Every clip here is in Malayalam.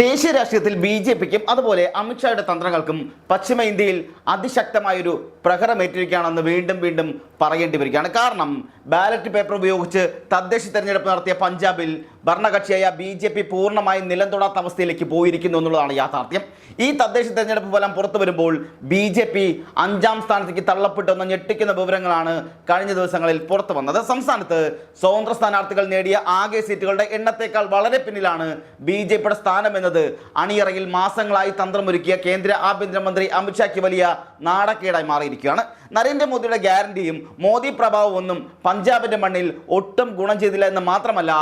ദേശീയ രാഷ്ട്രീയത്തിൽ ബി.ജെ.പിക്കും അതുപോലെ അമിത്ഷായുടെ തന്ത്രങ്ങൾക്കും പശ്ചിമ ഇന്ത്യയിൽ അതിശക്തമായൊരു പ്രഹരമേറ്റിരിക്കുകയാണെന്ന് വീണ്ടും വീണ്ടും പറയേണ്ടി വരികയാണ്. കാരണം ബാലറ്റ് പേപ്പർ ഉപയോഗിച്ച് തദ്ദേശ തെരഞ്ഞെടുപ്പ് നടത്തിയ പഞ്ചാബിൽ ഭരണകക്ഷിയായ ബി.ജെ.പി പൂർണ്ണമായും നിലം തൊടാത്ത അവസ്ഥയിലേക്ക് പോയിരിക്കുന്നു എന്നുള്ളതാണ് യാഥാർത്ഥ്യം. ഈ തദ്ദേശ തെരഞ്ഞെടുപ്പ് ഫലം പുറത്തു വരുമ്പോൾ ബി.ജെ.പി 5ാം സ്ഥാനത്തേക്ക് തള്ളപ്പെട്ടെന്ന ഞെട്ടിക്കുന്ന വിവരങ്ങളാണ് കഴിഞ്ഞ ദിവസങ്ങളിൽ പുറത്തു വന്നത്. സംസ്ഥാനത്ത് സ്വതന്ത്ര സ്ഥാനാർത്ഥികൾ നേടിയ ആകെ സീറ്റുകളുടെ എണ്ണത്തേക്കാൾ വളരെ പിന്നിലാണ് ബി.ജെ.പിയുടെ സ്ഥാനം എന്നത് അണിയറയിൽ മാസങ്ങളായി തന്ത്രമൊരുക്കിയ കേന്ദ്ര ആഭ്യന്തരമന്ത്രി അമിത്ഷായ്ക്ക് വലിയ നാടക്കേടായി മാറിയിരിക്കുകയാണ്. നരേന്ദ്രമോദിയുടെ ഗ്യാരണ്ടിയും മോദി പ്രഭാവവും ഒന്നും പഞ്ചാബിന്റെ മണ്ണിൽ ഒട്ടും ഗുണം ചെയ്തില്ല എന്ന് മാത്രമല്ല,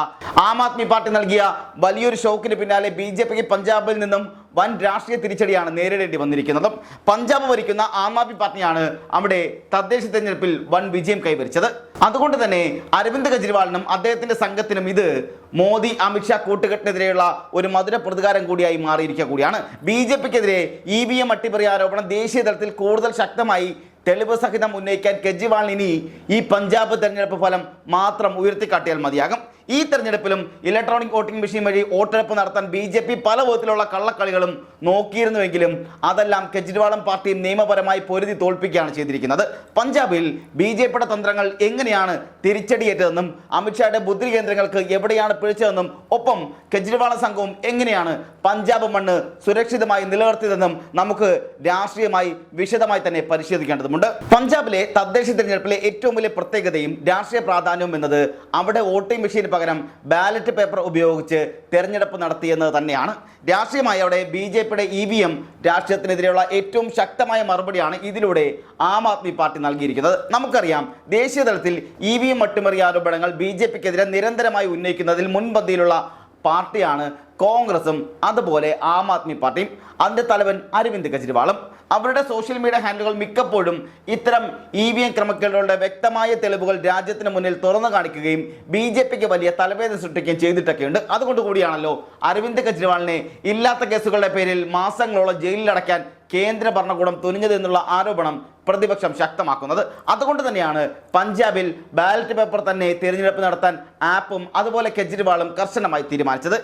ആം ആദ്മി പാർട്ടി നൽകിയ വലിയൊരു ഷോക്കിന് പിന്നാലെ ബി.ജെ.പിക്ക് പഞ്ചാബിൽ നിന്നും വൻ രാഷ്ട്രീയ തിരിച്ചടിയാണ് നേരിടേണ്ടി വന്നിരിക്കുന്നത്. പഞ്ചാബ് ഭരിക്കുന്ന ആം ആദ്മി പാർട്ടിയാണ് അവിടെ തദ്ദേശ തെരഞ്ഞെടുപ്പിൽ വൻ വിജയം കൈവരിച്ചത്. അതുകൊണ്ട് തന്നെ അരവിന്ദ് കെജ്രിവാളിനും അദ്ദേഹത്തിന്റെ സംഘത്തിനും ഇത് മോദി അമിത്ഷാ കൂട്ടുകെട്ടിനെതിരെയുള്ള ഒരു മധുര പ്രതികാരം കൂടിയായി മാറിയിരിക്കുക കൂടിയാണ്. ബി.ജെ.പിക്കെതിരെ EVM അട്ടിമറി ആരോപണം ദേശീയ തലത്തിൽ കൂടുതൽ ശക്തമായി തെളിവ് സഹിതം ഉന്നയിക്കാൻ കെജ്രിവാളിന് ഇനി ഈ പഞ്ചാബ് തെരഞ്ഞെടുപ്പ് ഫലം മാത്രം ഉയർത്തിക്കാട്ടിയാൽ മതിയാകും. ഈ തെരഞ്ഞെടുപ്പിലും ഇലക്ട്രോണിക് വോട്ടിംഗ് മെഷീൻ വഴി വോട്ടെടുപ്പ് നടത്താൻ ബി.ജെ.പി പല വിധത്തിലുള്ള കള്ളക്കളികളും നോക്കിയിരുന്നുവെങ്കിലും അതെല്ലാം കെജ്രിവാളും പാർട്ടിയും നിയമപരമായി പൊരുതി തോൽപ്പിക്കുകയാണ് ചെയ്തിരിക്കുന്നത്. പഞ്ചാബിൽ ബി.ജെ.പിയുടെ തന്ത്രങ്ങൾ എങ്ങനെയാണ് തിരിച്ചടിയേറ്റതെന്നും അമിത്ഷായുടെ ബുദ്ധി കേന്ദ്രങ്ങൾക്ക് എവിടെയാണ് പിഴച്ചതെന്നും ഒപ്പം കെജ്രിവാളും സംഘവും എങ്ങനെയാണ് പഞ്ചാബ് മണ്ണ് സുരക്ഷിതമായി നിലനിർത്തിയതെന്നും നമുക്ക് രാഷ്ട്രീയമായി വിശദമായി തന്നെ പരിശോധിക്കേണ്ടതുണ്ട്. പഞ്ചാബിലെ തദ്ദേശ തെരഞ്ഞെടുപ്പിലെ ഏറ്റവും വലിയ പ്രത്യേകതയും രാഷ്ട്രീയ പ്രാധാന്യവും എന്നത് അവിടെ വോട്ടിംഗ് മെഷീന് പകരം ബാലറ്റ് പേപ്പർ ഉപയോഗിച്ച് തെരഞ്ഞെടുപ്പ് നടത്തിയെന്നത് തന്നെയാണ്. രാഷ്ട്രീയമായി അവിടെ ബി.ജെ.പിയുടെ EVM രാഷ്ട്രീയത്തിനെതിരെയുള്ള ഏറ്റവും ശക്തമായ മറുപടിയാണ് ഇതിലൂടെ ആം ആദ്മി പാർട്ടി നൽകിയിരിക്കുന്നത്. നമുക്കറിയാം, ദേശീയ തലത്തിൽ EVM അട്ടിമറി ആരോപണങ്ങൾ ബി.ജെ.പിക്കെതിരെ നിരന്തരമായി ഉന്നയിക്കുന്നതിൽ മുൻപന്തിയിലുള്ള പാർട്ടിയാണ് കോൺഗ്രസും അതുപോലെ ആം ആദ്മി പാർട്ടിയും. അതിൻ്റെ തലവൻ അരവിന്ദ് കെജ്രിവാളും. അവരുടെ സോഷ്യൽ മീഡിയ ഹാൻഡിലുകൾ മിക്കപ്പോഴും ഇത്തരം EVM ക്രമക്കേടുകളുടെ വ്യക്തമായ തെളിവുകൾ രാജ്യത്തിന് മുന്നിൽ തുറന്നു കാണിക്കുകയും ബി.ജെ.പിക്ക് വലിയ തലവേദന സൃഷ്ടിക്കുകയും ചെയ്തിട്ടൊക്കെയുണ്ട്. അതുകൊണ്ട് കൂടിയാണല്ലോ അരവിന്ദ് കെജ്രിവാളിനെ ഇല്ലാത്ത കേസുകളുടെ പേരിൽ മാസങ്ങളോളം ജയിലിലടയ്ക്കാൻ കേന്ദ്ര ഭരണകൂടം തുനിഞ്ഞതെന്നുള്ള ആരോപണം പ്രതിപക്ഷം ശക്തമാക്കുന്നത്. അതുകൊണ്ട് തന്നെയാണ് പഞ്ചാബിൽ ബാലറ്റ് പേപ്പർ തന്നെ തിരഞ്ഞെടുപ്പ് നടത്താൻ ആപ്പും അതുപോലെ കെജ്രിവാളും കർശനമായി തീരുമാനിച്ചത്.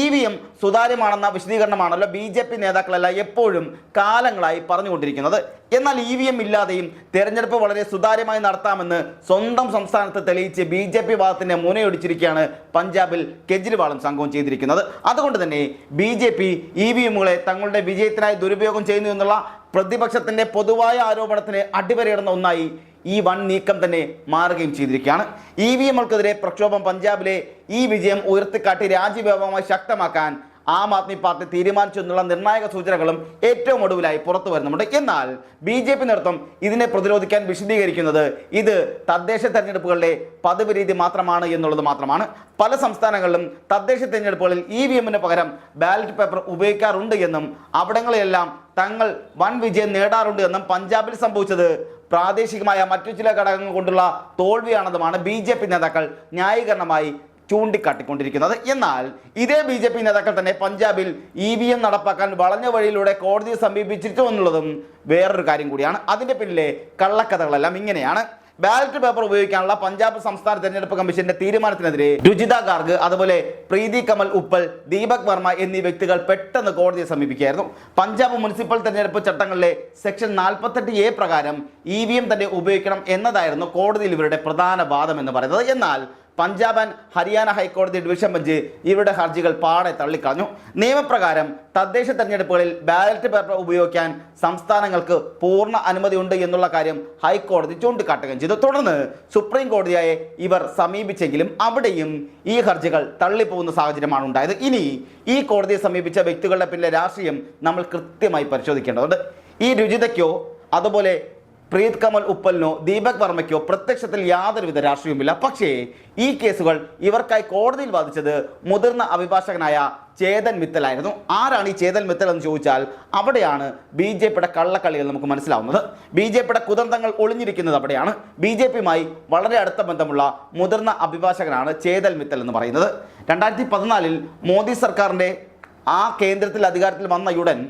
EVM സുതാര്യമാണെന്ന വിശദീകരണമാണല്ലോ ബി.ജെ.പി നേതാക്കളെല്ലാം എപ്പോഴും കാലങ്ങളായി പറഞ്ഞുകൊണ്ടിരിക്കുന്നത്. എന്നാൽ EVM ഇല്ലാതെയും തെരഞ്ഞെടുപ്പ് വളരെ സുതാര്യമായി നടത്താമെന്ന് സ്വന്തം സംസ്ഥാനത്ത് തെളിയിച്ച് ബി.ജെ.പി വാദത്തിന്റെ മുനയൊടിച്ചിരിക്കുകയാണ് പഞ്ചാബിൽ കെജ്രിവാളും സംഘവും ചെയ്തിരിക്കുന്നത്. അതുകൊണ്ട് തന്നെ ബി.ജെ.പി EVMകളെ തങ്ങളുടെ വിജയത്തിനായി ദുരുപയോഗം ചെയ്യുന്നു എന്നുള്ള പ്രതിപക്ഷത്തിന്റെ പൊതുവായ ആരോപണത്തിന് അടിവരയിടുന്ന ഒന്നായി ഈ വൻ നീക്കം തന്നെ മാറുകയും ചെയ്തിരിക്കുകയാണ്. EVMകൾക്കെതിരെ പ്രക്ഷോഭം പഞ്ചാബിലെ ഈ വിജയം ഉയർത്തിക്കാട്ടി രാജ്യവ്യാപകമായി ശക്തമാക്കാൻ ആം ആദ്മി പാർട്ടി തീരുമാനിച്ചു എന്നുള്ള നിർണായക സൂചനകളും ഏറ്റവും ഒടുവിലായി പുറത്തു വരുന്നുണ്ട്. എന്നാൽ ബി.ജെ.പി നേതൃത്വം ഇതിനെ പ്രതിരോധിക്കാൻ വിശദീകരിക്കുന്നത് ഇത് തദ്ദേശ തെരഞ്ഞെടുപ്പുകളുടെ പതിവ് രീതി മാത്രമാണ് എന്നുള്ളത് മാത്രമാണ്. പല സംസ്ഥാനങ്ങളിലും തദ്ദേശ തെരഞ്ഞെടുപ്പുകളിൽ EVMന് പകരം ബാലറ്റ് പേപ്പർ ഉപയോഗിക്കാറുണ്ട് എന്നും അവിടങ്ങളിലെല്ലാം തങ്ങൾ വൻ വിജയം നേടാറുണ്ട് എന്നും പഞ്ചാബിൽ സംഭവിച്ചത് പ്രാദേശികമായ മറ്റു ചില ഘടകങ്ങൾ കൊണ്ടുള്ള തോൽവിയാണെന്നുമാണ് ബി.ജെ.പി നേതാക്കൾ ന്യായീകരണമായി ചൂണ്ടിക്കാട്ടിക്കൊണ്ടിരിക്കുന്നത്. എന്നാൽ ഇതേ ബി.ജെ.പി നേതാക്കൾ തന്നെ പഞ്ചാബിൽ EVM നടപ്പാക്കാൻ വളഞ്ഞ വഴിയിലൂടെ കോടതിയെ സമീപിച്ചിട്ടു എന്നുള്ളതും വേറൊരു കാര്യം കൂടിയാണ്. അതിൻ്റെ പിന്നിലെ കള്ളക്കഥകളെല്ലാം ഇങ്ങനെയാണ്. ബാലറ്റ് പേപ്പർ ഉപയോഗിക്കാനുള്ള പഞ്ചാബ് സംസ്ഥാന തെരഞ്ഞെടുപ്പ് കമ്മീഷന്റെ തീരുമാനത്തിനെതിരെ രുചിത ഗാർഗ്, അതുപോലെ പ്രീതി കമൽ ഉപ്പൽ, ദീപക് വർമ്മ എന്നീ വ്യക്തികൾ പെട്ടെന്ന് കോടതിയെ സമീപിക്കുകയായിരുന്നു. പഞ്ചാബ് മുനിസിപ്പൽ തെരഞ്ഞെടുപ്പ് ചട്ടങ്ങളിലെ സെക്ഷൻ 48A പ്രകാരം EVM തന്നെ ഉപയോഗിക്കണം എന്നതായിരുന്നു കോടതിയിൽ ഇവരുടെ പ്രധാന വാദം എന്ന് പറയുന്നത്. എന്നാൽ പഞ്ചാബ് ആൻഡ് ഹരിയാന ഹൈക്കോടതി ഡിവിഷൻ ബെഞ്ച് ഇവരുടെ ഹർജികൾ പാടെ തള്ളിക്കളഞ്ഞു. നിയമപ്രകാരം തദ്ദേശ തെരഞ്ഞെടുപ്പുകളിൽ ബാലറ്റ് പേപ്പർ ഉപയോഗിക്കാൻ സംസ്ഥാനങ്ങൾക്ക് പൂർണ്ണ അനുമതിയുണ്ട് എന്നുള്ള കാര്യം ഹൈക്കോടതി ചൂണ്ടിക്കാട്ടുകയും ചെയ്തു. തുടർന്ന് സുപ്രീം കോടതിയെ ഇവർ സമീപിച്ചെങ്കിലും അവിടെയും ഈ ഹർജികൾ തള്ളിപ്പോകുന്ന സാഹചര്യമാണ് ഉണ്ടായത്. ഇനി ഈ കോടതിയെ സമീപിച്ച വ്യക്തികളുടെ പിന്നിലെ രാഷ്ട്രീയം നമ്മൾ കൃത്യമായി പരിശോധിക്കേണ്ടതുണ്ട്. ഈ രുചിതയ്ക്കോ അതുപോലെ പ്രീത് കമൽ ഉപ്പലിനോ ദീപക് വർമ്മയ്ക്കോ പ്രത്യക്ഷത്തിൽ യാതൊരുവിധ രാഷ്ട്രീയവുമില്ല. പക്ഷേ ഈ കേസുകൾ ഇവർക്കായി കോടതിയിൽ വാദിച്ചത് മുതിർന്ന അഭിഭാഷകനായ ചേതൻ മിത്തലായിരുന്നു. ആരാണ് ഈ ചേതൻ മിത്തൽ എന്ന് ചോദിച്ചാൽ അവിടെയാണ് ബി.ജെ.പിയുടെ കള്ളക്കളികൾ നമുക്ക് മനസ്സിലാവുന്നത്. ബി.ജെ.പിയുടെ കുതന്ത്രങ്ങൾ ഒളിഞ്ഞിരിക്കുന്നത് അവിടെയാണ്. ബി.ജെ.പിയുമായി വളരെ അടുത്ത ബന്ധമുള്ള മുതിർന്ന അഭിഭാഷകനാണ് ചേതൻ മിത്തൽ എന്ന് പറയുന്നത്. 2014 മോദി സർക്കാരിൻ്റെ ആ കേന്ദ്രത്തിൽ അധികാരത്തിൽ വന്നയുടൻ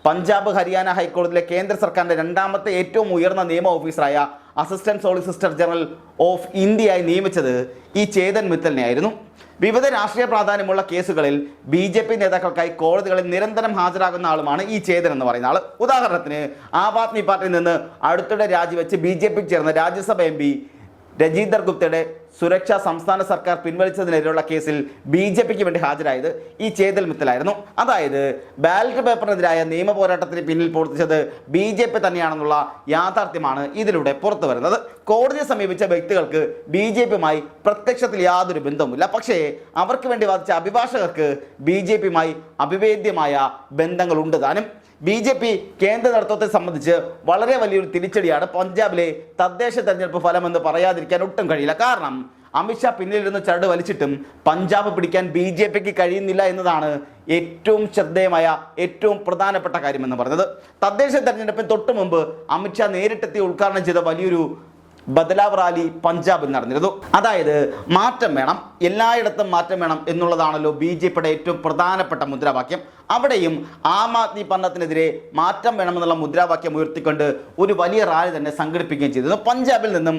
പഞ്ചാബ് ഹരിയാന ഹൈക്കോടതിയിലെ കേന്ദ്ര സർക്കാരിൻ്റെ രണ്ടാമത്തെ ഏറ്റവും ഉയർന്ന നിയമ ഓഫീസറായ അസിസ്റ്റന്റ് സോളിസിറ്റർ ജനറൽ ഓഫ് ഇന്ത്യയായി നിയമിച്ചത് ഈ ചേതൻ മിത്തലിനെയായിരുന്നു. വിവിധ രാഷ്ട്രീയ പ്രാധാന്യമുള്ള കേസുകളിൽ BJP നേതാക്കൾക്കായി കോടതികളിൽ നിരന്തരം ഹാജരാകുന്ന ആളുമാണ് ഈ ചേതൻ എന്ന് പറയുന്ന ആൾ. ഉദാഹരണത്തിന് ആം ആദ്മി പാർട്ടിയിൽ നിന്ന് അടുത്തിടെ രാജിവെച്ച് BJP ചേർന്ന രാജ്യസഭ MP രജീന്ദർ ഗുപ്തയുടെ സുരക്ഷ സംസ്ഥാന സർക്കാർ പിൻവലിച്ചതിനെതിരെയുള്ള കേസിൽ BJPക്ക് വേണ്ടി ഹാജരായത് ഈ ചേതൻ മിത്തലായിരുന്നു. അതായത് ബാലറ്റ് പേപ്പറിനെതിരായ നിയമ പോരാട്ടത്തിന് പിന്നിൽ പ്രവർത്തിച്ചത് BJP തന്നെയാണെന്നുള്ള യാഥാർത്ഥ്യമാണ് ഇതിലൂടെ പുറത്തു വരുന്നത്. കോടതിയെ സമീപിച്ച വ്യക്തികൾക്ക് BJPയുമായി പ്രത്യക്ഷത്തിൽ യാതൊരു ബന്ധവുമില്ല. പക്ഷേ അവർക്ക് വേണ്ടി വാദിച്ച അഭിഭാഷകർക്ക് BJPയുമായി അഭിവേദ്യമായ ബന്ധങ്ങളുണ്ട് താനും. BJP കേന്ദ്ര നേതൃത്വത്തെ സംബന്ധിച്ച് വളരെ വലിയൊരു തിരിച്ചടിയാണ് പഞ്ചാബിലെ തദ്ദേശ തെരഞ്ഞെടുപ്പ് ഫലമെന്ന് പറയാതിരിക്കാൻ ഒട്ടും കഴിയില്ല. കാരണം അമിത്ഷാ പിന്നിലിരുന്ന് ചരട് വലിച്ചിട്ടും പഞ്ചാബ് പിടിക്കാൻ BJPക്ക് കഴിയുന്നില്ല എന്നതാണ് ഏറ്റവും ശ്രദ്ധേയമായ ഏറ്റവും പ്രധാനപ്പെട്ട കാര്യമെന്ന് പറഞ്ഞത്. തദ്ദേശ തെരഞ്ഞെടുപ്പിന് തൊട്ട് മുമ്പ് അമിത്ഷാ നേരിട്ടെത്തി ഉദ്ഘാടനം ചെയ്ത വലിയൊരു ബദലാവ് റാലി പഞ്ചാബിൽ നടന്നിരുന്നു. അതായത് മാറ്റം വേണം, എല്ലായിടത്തും മാറ്റം വേണം എന്നുള്ളതാണല്ലോ BJPയുടെ ഏറ്റവും പ്രധാനപ്പെട്ട മുദ്രാവാക്യം. അവിടെയും ആം ആദ്മി ഭരണത്തിനെതിരെ മാറ്റം വേണമെന്നുള്ള മുദ്രാവാക്യം ഉയർത്തിക്കൊണ്ട് ഒരു വലിയ റാലി തന്നെ സംഘടിപ്പിക്കുകയും ചെയ്തിരുന്നു. പഞ്ചാബിൽ നിന്നും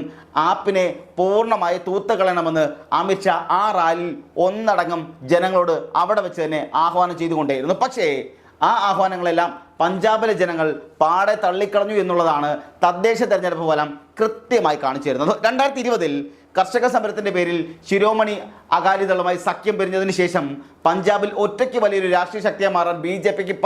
ആപ്പിനെ പൂർണ്ണമായി തൂത്തുകളയണമെന്ന് അമിത്ഷാ ആ റാലിയിൽ ഒന്നടങ്കം ജനങ്ങളോട് അവിടെ വെച്ച് തന്നെ ആഹ്വാനം ചെയ്തുകൊണ്ടേയിരുന്നു. പക്ഷേ ആ ആഹ്വാനങ്ങളെല്ലാം പഞ്ചാബിലെ ജനങ്ങൾ പാടെ തള്ളിക്കളഞ്ഞു എന്നുള്ളതാണ് തദ്ദേശ തെരഞ്ഞെടുപ്പ് ഫലം കൃത്യമായി കാണിച്ചു തരുന്നത്. 2020 കർഷക സമരത്തിന്റെ പേരിൽ ശിരോമണി അകാലിദളുമായി സഖ്യം പിരിഞ്ഞതിന് ശേഷം പഞ്ചാബിൽ ഒറ്റയ്ക്ക് വലിയൊരു രാഷ്ട്രീയ ശക്തിയായി മാറാൻ BJPക്ക്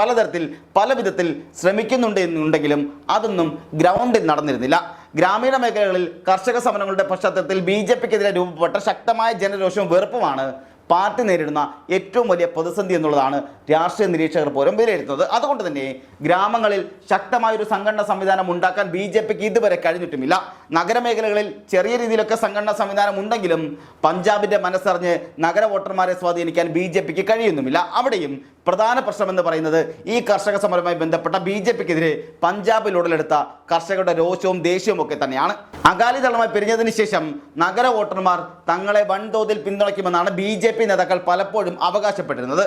പല വിധത്തിൽ ശ്രമിക്കുന്നുണ്ടെങ്കിലും അതൊന്നും ഗ്രൗണ്ടിൽ നടന്നിരുന്നില്ല. ഗ്രാമീണ മേഖലകളിൽ കർഷക സമരങ്ങളുടെ പശ്ചാത്തലത്തിൽ BJPക്കെതിരെ രൂപപ്പെട്ട ശക്തമായ ജനരോഷവും വെറുപ്പുമാണ് പാർട്ടി നേരിടുന്ന ഏറ്റവും വലിയ പ്രതിസന്ധി എന്നുള്ളതാണ് രാഷ്ട്രീയ നിരീക്ഷകർ പോലും വിലയിരുത്തുന്നത്. അതുകൊണ്ട് തന്നെ ഗ്രാമങ്ങളിൽ ശക്തമായൊരു സംഘടന സംവിധാനം ഉണ്ടാക്കാൻ BJPക്ക് ഇതുവരെ കഴിഞ്ഞിട്ടുമില്ല. നഗരമേഖലകളിൽ ചെറിയ രീതിയിലൊക്കെ സംഘടനാ സംവിധാനം ഉണ്ടെങ്കിലും പഞ്ചാബിന്റെ മനസ്സറിഞ്ഞ് നഗര വോട്ടർമാരെ സ്വാധീനിക്കാൻ BJPക്ക് കഴിയുന്നുമില്ല. അവിടെയും പ്രധാന പ്രശ്നമെന്ന് പറയുന്നത് ഈ കർഷക സമരവുമായി ബന്ധപ്പെട്ട BJPക്കെതിരെ പഞ്ചാബിൽ ഉടലെടുത്ത കർഷകരുടെ രോഷവും ദേഷ്യവും ഒക്കെ തന്നെയാണ്. അകാലിദളുമായി പിരിഞ്ഞതിന് ശേഷം നഗര വോട്ടർമാർ തങ്ങളെ വൻതോതിൽ പിന്തുണയ്ക്കുമെന്നാണ് BJP നേതാക്കൾ പലപ്പോഴും അവകാശപ്പെട്ടിരുന്നത്.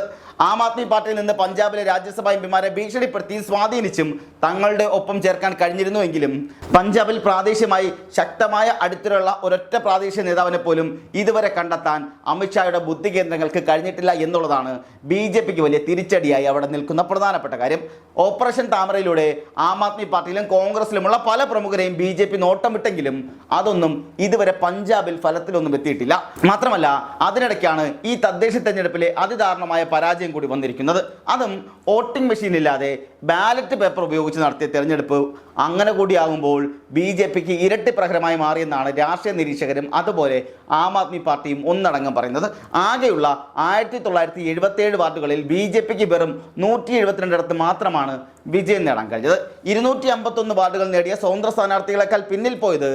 ആം ആദ്മി പാർട്ടിയിൽ നിന്ന് പഞ്ചാബിലെ രാജ്യസഭാ എംപിമാരെ ഭീഷണിപ്പെടുത്തി സ്വാധീനിച്ചും തങ്ങളുടെ ഒപ്പം ചേർക്കാൻ കഴിഞ്ഞിരുന്നുവെങ്കിലും പഞ്ചാബിൽ പ്രാദേശികമായി ശക്തമായ അടുത്തിലുള്ള ഒരൊറ്റ പ്രാദേശിക നേതാവിനെ പോലും ഇതുവരെ കണ്ടെത്താൻ അമിത്ഷായുടെ ബുദ്ധി കേന്ദ്രങ്ങൾക്ക് കഴിഞ്ഞിട്ടില്ല എന്നുള്ളതാണ് BJPക്ക് വലിയ തിരിച്ചടിയായി അവിടെ നിൽക്കുന്ന പ്രധാനപ്പെട്ട കാര്യം. ഓപ്പറേഷൻ താമരയിലൂടെ ആം ആദ്മി പാർട്ടിയിലും കോൺഗ്രസിലുമുള്ള പല പ്രമുഖരെയും BJP നോട്ടമിട്ടെങ്കിലും അതൊന്നും ഇതുവരെ പഞ്ചാബിൽ ഫലത്തിലൊന്നും എത്തിയിട്ടില്ല. മാത്രമല്ല അതിനിടയ്ക്കാണ് ഈ തദ്ദേശ തെരഞ്ഞെടുപ്പിലെ അതിദാരുണമായ പരാജയം കൂടി വന്നിരിക്കുന്നത്. അതും വോട്ടിംഗ് മെഷീൻ ഇല്ലാതെ ബാലറ്റ് പേപ്പർ ഉപയോഗിച്ച് നടത്തിയ തെരഞ്ഞെടുപ്പ്. അങ്ങനെ കൂടിയാകുമ്പോൾ BJPക്ക് ഇരട്ടി പ്രഹരമായി മാറിയെന്നാണ് രാഷ്ട്രീയ നിരീക്ഷകരും അതുപോലെ ആം ആദ്മി പാർട്ടിയും ഒന്നടങ്കം പറയുന്നത്. ആകെയുള്ള 1977 വാർഡുകളിൽ BJPക്ക് വെറും 172 മാത്രമാണ് വിജയം നേടാൻ കഴിഞ്ഞത്. 251 വാർഡുകൾ നേടിയ സ്വതന്ത്ര സ്ഥാനാർത്ഥികളെക്കാൾ പിന്നിൽ പോയത്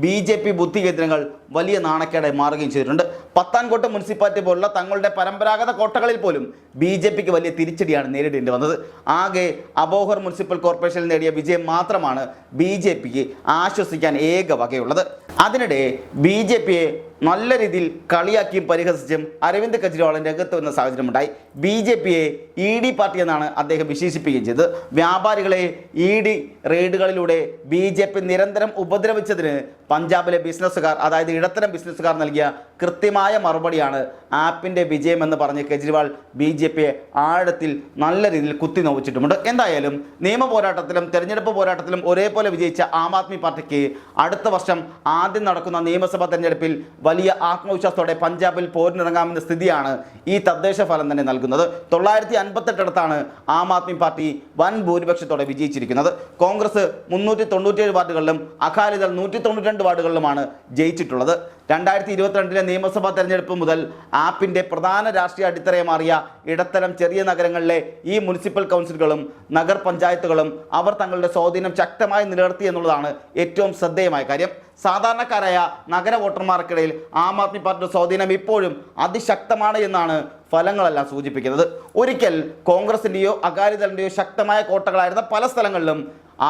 BJP ബുദ്ധി കേന്ദ്രങ്ങൾ വലിയ നാണക്കേടായി മാറുകയും ചെയ്തിട്ടുണ്ട്. പത്താൻകോട്ട് മുനിസിപ്പാലിറ്റി പോലുള്ള തങ്ങളുടെ പരമ്പരാഗത കോട്ടകളിൽ പോലും BJPക്ക് വലിയ തിരിച്ചടിയാണ് നേരിടേണ്ടി വന്നത്. ആകെ അബോഹർ മുനിസിപ്പൽ കോർപ്പറേഷനിൽ നേടിയ വിജയം മാത്രമാണ് BJPക്ക് ആശ്വസിക്കാൻ ഏക വകയുള്ളത്. അതിനിടെ BJPയെ നല്ല രീതിയിൽ കളിയാക്കിയും പരിഹസിച്ചും അരവിന്ദ് കെജ്രിവാൾ രംഗത്ത് വന്ന സാഹചര്യമുണ്ടായി. BJPയെ ED പാർട്ടി എന്നാണ് അദ്ദേഹം വിശേഷിപ്പിക്കുകയും ചെയ്തത്. വ്യാപാരികളെ ED റെയ്ഡുകളിലൂടെ BJP നിരന്തരം ഉപദ്രവിച്ചതിന് പഞ്ചാബിലെ ബിസിനസ്സുകാർ, അതായത് ഇടത്തരം ബിസിനസ്സുകാർ നൽകിയ കൃത്യമായ മറുപടിയാണ് ആപ്പിൻ്റെ വിജയമെന്ന് പറഞ്ഞ് കെജ്രിവാൾ BJPയെ ആഴത്തിൽ നല്ല രീതിയിൽ കുത്തി നോവിച്ചിട്ടുമുണ്ട്. എന്തായാലും നിയമ പോരാട്ടത്തിലും തെരഞ്ഞെടുപ്പ് പോരാട്ടത്തിലും ഒരേപോലെ വിജയിച്ച ആം ആദ്മി പാർട്ടിക്ക് അടുത്ത വർഷം ആദ്യം നടക്കുന്ന നിയമസഭാ തെരഞ്ഞെടുപ്പിൽ വലിയ ആത്മവിശ്വാസത്തോടെ പഞ്ചാബിൽ പോരിനിറങ്ങാമെന്ന സ്ഥിതിയാണ് ഈ തദ്ദേശ ഫലം തന്നെ നൽകുന്നത്. 958 ആം ആദ്മി പാർട്ടി വൻ ഭൂരിപക്ഷത്തോടെ വിജയിച്ചിരിക്കുന്നത്. കോൺഗ്രസ് 397 വാർഡുകളിലും അകാലിദൾ 192 വാർഡുകളിലുമാണ് ജയിച്ചിട്ടുള്ളത്. 2022 നിയമസഭാ തെരഞ്ഞെടുപ്പ് മുതൽ ആപ്പിൻ്റെ പ്രധാന രാഷ്ട്രീയ അടിത്തറയെ മാറിയ ഇടത്തരം ചെറിയ നഗരങ്ങളിലെ ഈ മുനിസിപ്പൽ കൗൺസിലുകളും നഗർ പഞ്ചായത്തുകളും അവർ തങ്ങളുടെ സ്വാധീനം ശക്തമായി നിലനിർത്തി എന്നുള്ളതാണ് ഏറ്റവും ശ്രദ്ധേയമായ കാര്യം. സാധാരണക്കാരായ നഗര വോട്ടർമാർക്കിടയിൽ ആം ആദ്മി പാർട്ടിയുടെ സ്വാധീനം ഇപ്പോഴും അതിശക്തമാണ് എന്നാണ് ഫലങ്ങളെല്ലാം സൂചിപ്പിക്കുന്നത്. ഒരിക്കൽ കോൺഗ്രസിൻ്റെയോ അകാലിദളിൻ്റെയോ ശക്തമായ കോട്ടകളായിരുന്ന പല സ്ഥലങ്ങളിലും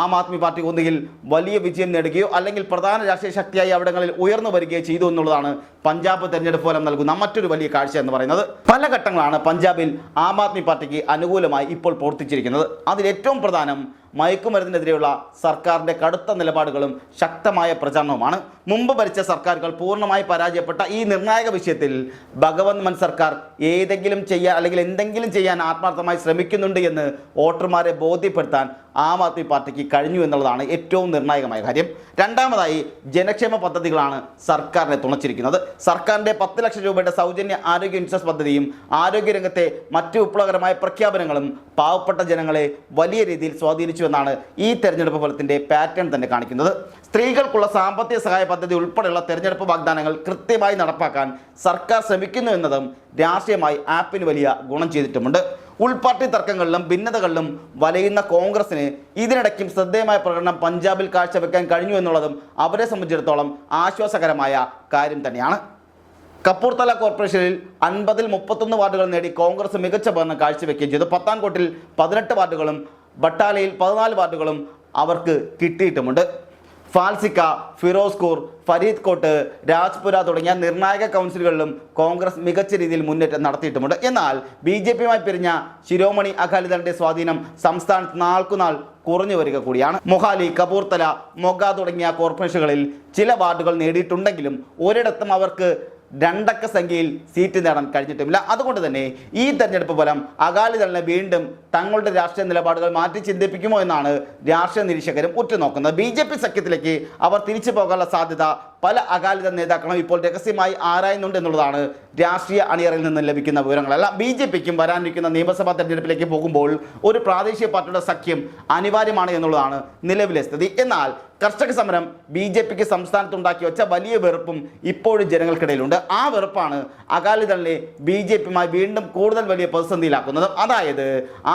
ആം ആദ്മി പാർട്ടി ഒന്നുകിൽ വലിയ വിജയം നേടുകയോ അല്ലെങ്കിൽ പ്രധാന രാഷ്ട്രീയ ശക്തിയായി അവിടങ്ങളിൽ ഉയർന്നു വരികയോ ചെയ്തു എന്നുള്ളതാണ് പഞ്ചാബ് തെരഞ്ഞെടുപ്പ് ഫലം നൽകുന്ന മറ്റൊരു വലിയ കാഴ്ച എന്ന് പറയുന്നത്. പല ഘട്ടങ്ങളാണ് പഞ്ചാബിൽ ആം ആദ്മി പാർട്ടിക്ക് അനുകൂലമായി ഇപ്പോൾ പ്രവർത്തിച്ചിരിക്കുന്നത്. അതിൽ ഏറ്റവും പ്രധാനം മയക്കുമരുന്നിനെതിരെയുള്ള സർക്കാരിൻ്റെ കടുത്ത നിലപാടുകളും ശക്തമായ പ്രചാരണവുമാണ്. മുമ്പ് ഭരിച്ച സർക്കാരുകൾ പൂർണ്ണമായി പരാജയപ്പെട്ട ഈ നിർണായക വിഷയത്തിൽ ഭഗവന്ത് മാൻ സർക്കാർ എന്തെങ്കിലും ചെയ്യാൻ ആത്മാർത്ഥമായി ശ്രമിക്കുന്നുണ്ട് എന്ന് വോട്ടർമാരെ ബോധ്യപ്പെടുത്താൻ ആം ആദ്മി പാർട്ടിക്ക് കഴിഞ്ഞു എന്നുള്ളതാണ് ഏറ്റവും നിർണായകമായ കാര്യം. രണ്ടാമതായി, ജനക്ഷേമ പദ്ധതികളാണ് സർക്കാരിനെ തുണച്ചിരിക്കുന്നത്. സർക്കാരിൻ്റെ 10 ലക്ഷം രൂപയുടെ സൗജന്യ ആരോഗ്യ ഇൻഷുറൻസ് പദ്ധതിയും ആരോഗ്യരംഗത്തെ മറ്റു വിപ്ലവകരമായ പ്രഖ്യാപനങ്ങളും പാവപ്പെട്ട ജനങ്ങളെ വലിയ രീതിയിൽ സ്വാധീനിച്ചു എന്നാണ് ഈ തെരഞ്ഞെടുപ്പ് ഫലത്തിൻ്റെ പാറ്റേൺ തന്നെ കാണിക്കുന്നത്. സ്ത്രീകൾക്കുള്ള സാമ്പത്തിക സഹായ പദ്ധതി ഉൾപ്പെടെയുള്ള തെരഞ്ഞെടുപ്പ് വാഗ്ദാനങ്ങൾ കൃത്യമായി നടപ്പാക്കാൻ സർക്കാർ ശ്രമിക്കുന്നു എന്നതും രാഷ്ട്രീയമായി ആപ്പിന് വലിയ ഗുണം ചെയ്തിട്ടുമുണ്ട്. ഉൾപാർട്ടി തർക്കങ്ങളിലും ഭിന്നതകളിലും വലയുന്ന കോൺഗ്രസിന് ഇതിനിടയ്ക്കും ശ്രദ്ധേയമായ പ്രകടനം പഞ്ചാബിൽ കാഴ്ചവെക്കാൻ കഴിഞ്ഞു എന്നുള്ളതും അവരെ സംബന്ധിച്ചിടത്തോളം ആശ്വാസകരമായ കാര്യം തന്നെയാണ്. കപൂർത്തല കോർപ്പറേഷനിൽ 50-ൽ 31 വാർഡുകൾ നേടി കോൺഗ്രസ് മികച്ച ഭരണം കാഴ്ചവെക്കുകയും ചെയ്തു. പത്താൻകോട്ടിൽ 18 വാർഡുകളും ബട്ടാലയിൽ 14 വാർഡുകളും അവർക്ക് കിട്ടിയിട്ടുമുണ്ട്. ഫാൽസിക്ക, ഫിറോസ്പൂർ, ഫരീദ് കോട്ട്, രാജ്പുര തുടങ്ങിയ നിർണായക കൗൺസിലുകളിലും കോൺഗ്രസ് മികച്ച രീതിയിൽ മുന്നേറ്റം നടത്തിയിട്ടുമുണ്ട്. എന്നാൽ BJPയുമായി പിരിഞ്ഞ ശിരോമണി അകാലിദളിന്റെ സ്വാധീനം സംസ്ഥാനത്ത് നാൾക്കുനാൾ കുറഞ്ഞു വരിക കൂടിയാണ്. മൊഹാലി, കപൂർത്തല, മൊഗ തുടങ്ങിയ കോർപ്പറേഷനുകളിൽ ചില വാർഡുകൾ നേടിയിട്ടുണ്ടെങ്കിലും ഒരിടത്തും അവർക്ക് 2 അക്ക സംഖ്യയിൽ സീറ്റ് നേടാൻ കഴിഞ്ഞിട്ടുമില്ല. അതുകൊണ്ട് തന്നെ ഈ തെരഞ്ഞെടുപ്പ് ഫലം അകാലിദളിനെ വീണ്ടും തങ്ങളുടെ രാഷ്ട്രീയ നിലപാടുകൾ മാറ്റി ചിന്തിപ്പിക്കുമോ എന്നാണ് രാഷ്ട്രീയ നിരീക്ഷകരും ഉറ്റുനോക്കുന്നത്. BJP സഖ്യത്തിലേക്ക് അവർ തിരിച്ചു പോകാനുള്ള സാധ്യത പല അകാലിദൾ നേതാക്കളും ഇപ്പോൾ രഹസ്യമായി ആരായുന്നുണ്ട് എന്നുള്ളതാണ് രാഷ്ട്രീയ അണിയറയിൽ നിന്ന് ലഭിക്കുന്ന വിവരങ്ങളല്ല. BJPക്കും വരാനിരിക്കുന്ന നിയമസഭാ തെരഞ്ഞെടുപ്പിലേക്ക് പോകുമ്പോൾ ഒരു പ്രാദേശിക പാർട്ടിയുടെ സഖ്യം അനിവാര്യമാണ് എന്നുള്ളതാണ് നിലവിലെ സ്ഥിതി. എന്നാൽ കർഷക സമരം BJPക്ക് സംസ്ഥാനത്തുണ്ടാക്കി വെച്ച വലിയ വെറുപ്പും ഇപ്പോഴും ജനങ്ങൾക്കിടയിലുണ്ട്. ആ വെറുപ്പാണ് അകാലിദളിനെ BJPയുമായി വീണ്ടും കൂടുതൽ വലിയ പ്രതിസന്ധിയിലാക്കുന്നത്. അതായത്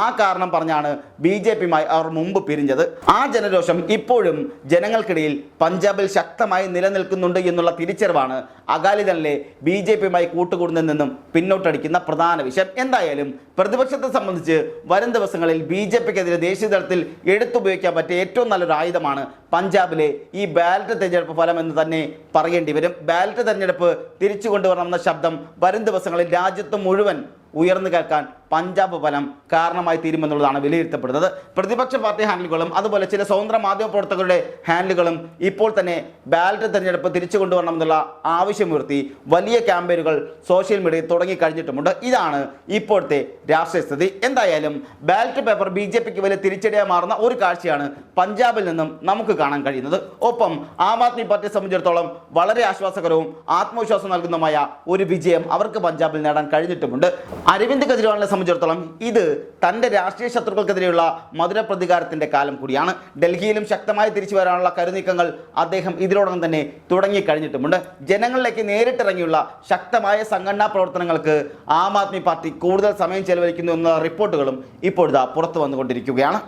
ആ കാരണം പറഞ്ഞാണ് BJPയുമായി അവർ മുമ്പ് പിരിഞ്ഞത്. ആ ജനരോഷം ഇപ്പോഴും ജനങ്ങൾക്കിടയിൽ പഞ്ചാബിൽ ശക്തമായി നിലനിൽക്കുന്നുണ്ട് എന്നുള്ള തിരിച്ചറിവാണ് അകാലിദളിനെ BJPയുമായി കൂട്ടുകൂടുന്നതിൽ നിന്നും പിന്നോട്ടടിക്കുന്ന പ്രധാന വിഷയം. എന്തായാലും പ്രതിപക്ഷത്തെ സംബന്ധിച്ച് വരും ദിവസങ്ങളിൽ BJPക്കെതിരെ ദേശീയ തലത്തിൽ എടുത്തുപയോഗിക്കാൻ പറ്റിയ ഏറ്റവും നല്ലൊരു ആയുധമാണ് പഞ്ചാബിലെ ഈ ബാലറ്റ് തെരഞ്ഞെടുപ്പ് ഫലം എന്ന് തന്നെ പറയേണ്ടി വരും. ബാലറ്റ് തെരഞ്ഞെടുപ്പ് തിരിച്ചു കൊണ്ടുവരണമെന്ന ശബ്ദം വരും ദിവസങ്ങളിൽ രാജ്യത്ത് മുഴുവൻ ഉയർന്നു കേൾക്കാൻ പഞ്ചാബ് ഫലം കാരണമായി തീരുമെന്നുള്ളതാണ് വിലയിരുത്തപ്പെടുന്നത്. പ്രതിപക്ഷ പാർട്ടി ഹാൻഡിലുകളും അതുപോലെ ചില സ്വതന്ത്ര മാധ്യമ പ്രവർത്തകരുടെ ഹാൻഡിലുകളും ഇപ്പോൾ തന്നെ ബാലറ്റ് തെരഞ്ഞെടുപ്പ് തിരിച്ചു കൊണ്ടുവരണമെന്നുള്ള ആവശ്യമുയർത്തി വലിയ ക്യാമ്പയിനുകൾ സോഷ്യൽ മീഡിയയിൽ തുടങ്ങിക്കഴിഞ്ഞിട്ടുമുണ്ട്. ഇതാണ് ഇപ്പോഴത്തെ രാഷ്ട്രീയ സ്ഥിതി. എന്തായാലും ബാലറ്റ് പേപ്പർ BJPക്ക് വലിയ തിരിച്ചടിയായി മാറുന്ന ഒരു കാഴ്ചയാണ് പഞ്ചാബിൽ നിന്നും നമുക്ക് കാണാൻ കഴിയുന്നത്. ഒപ്പം ആം ആദ്മി പാർട്ടിയെ സംബന്ധിച്ചിടത്തോളം വളരെ ആശ്വാസകരവും ആത്മവിശ്വാസം നൽകുന്നതുമായ ഒരു വിജയം അവർക്ക് പഞ്ചാബിൽ നേടാൻ കഴിഞ്ഞിട്ടുമുണ്ട്. അരവിന്ദ് കെജ്രിവാളിനെ സംബന്ധിച്ചിടത്തോളം ഇത് തൻ്റെ രാഷ്ട്രീയ ശത്രുക്കൾക്കെതിരെയുള്ള മധുര പ്രതികാരത്തിൻ്റെ കാലം കൂടിയാണ്. ഡൽഹിയിലും ശക്തമായി തിരിച്ചു വരാനുള്ള കരുനീക്കങ്ങൾ അദ്ദേഹം ഇതിനോടകം തന്നെ തുടങ്ങിക്കഴിഞ്ഞിട്ടുമുണ്ട്. ജനങ്ങളിലേക്ക് നേരിട്ടിറങ്ങിയുള്ള ശക്തമായ സംഘടനാ പ്രവർത്തനങ്ങൾക്ക് ആം ആദ്മി പാർട്ടി കൂടുതൽ സമയം ചെലവഴിക്കുന്നു എന്ന റിപ്പോർട്ടുകളും ഇപ്പോഴിതാ പുറത്തു വന്നുകൊണ്ടിരിക്കുകയാണ്.